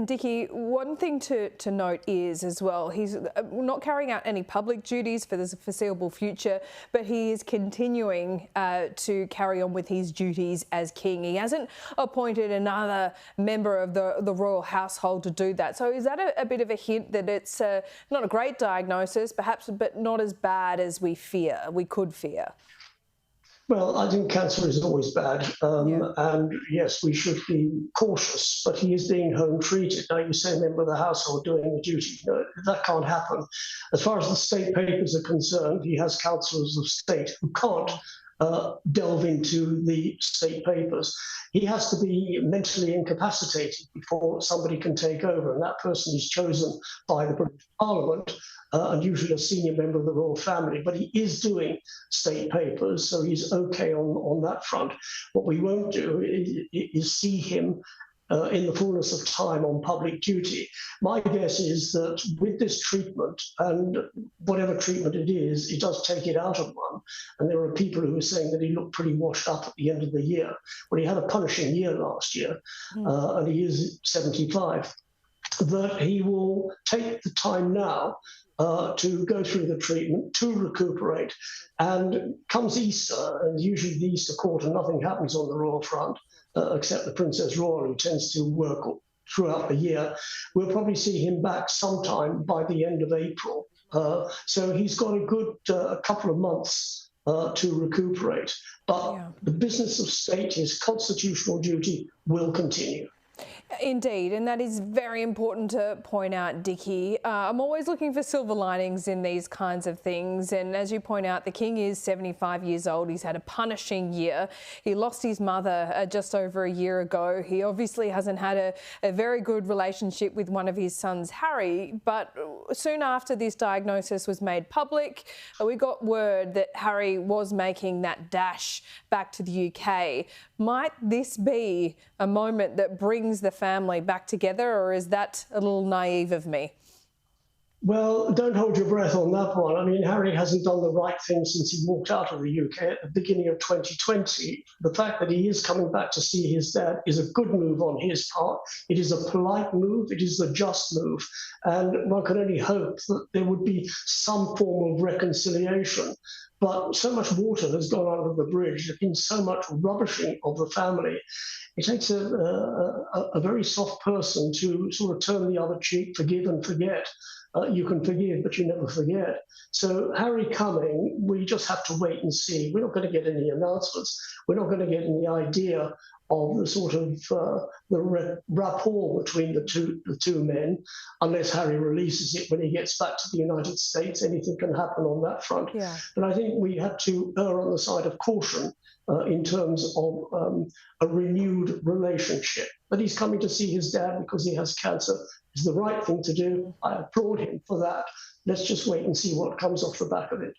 Dickie, one thing to note is as well, he's not carrying out any public duties for the foreseeable future, but he is continuing to carry on with his duties as king. He hasn't appointed another member of the royal household to do that. So is that a bit of a hint that it's not a great diagnosis, perhaps, but not as bad as we could fear? Well, I think cancer is always bad, and yes, we should be cautious, but he is being home treated. Now, you say a member of the household doing the duty. No, that can't happen. As far as the state papers are concerned, he has councillors of state who can't delve into the state papers. He has to be mentally incapacitated before somebody can take over, and that person is chosen by the British Parliament, and usually a senior member of the royal family. But he is doing state papers, so he's okay on that front. What we won't do is see him in the fullness of time on public duty. My guess is that with this treatment, and whatever treatment it is, it does take it out of one. And there are people who are saying that he looked pretty washed up at the end of the year. Well, he had a punishing year last year, and he is 75. That he will take the time now to go through the treatment, to recuperate. And comes Easter, and usually the Easter quarter, nothing happens on the royal front, except the Princess Royal, who tends to work throughout the year. We'll probably see him back sometime by the end of April. So he's got a good couple of months to recuperate. But the business of state, his constitutional duty, will continue. Indeed, and that is very important to point out, Dickie. I'm always looking for silver linings in these kinds of things, and as you point out, the King is 75 years old. He's had a punishing year. He lost his mother just over a year ago. He obviously hasn't had a very good relationship with one of his sons, Harry, but soon after this diagnosis was made public, we got word that Harry was making that dash back to the UK. Might this be a moment that brings the family back together, or is that a little naive of me? Well, don't hold your breath on that one. I mean, Harry hasn't done the right thing since he walked out of the UK at the beginning of 2020. The fact that he is coming back to see his dad is a good move on his part. It is a polite move. It is a just move. And one can only hope that there would be some form of reconciliation. But so much water has gone under the bridge. There's been so much rubbishing of the family. It takes a very soft person to sort of turn the other cheek, forgive and forget. You can forgive, but you never forget. So Harry coming, we just have to wait and see. We're not going to get any announcements. We're not going to get any idea of the sort of the rapport between the two men, unless Harry releases it when he gets back to the United States. Anything can happen on that front. Yeah. But I think we have to err on the side of caution in terms of a renewed relationship. But he's coming to see his dad because he has cancer. It's the right thing to do. I applaud him for that. Let's just wait and see what comes off the back of it.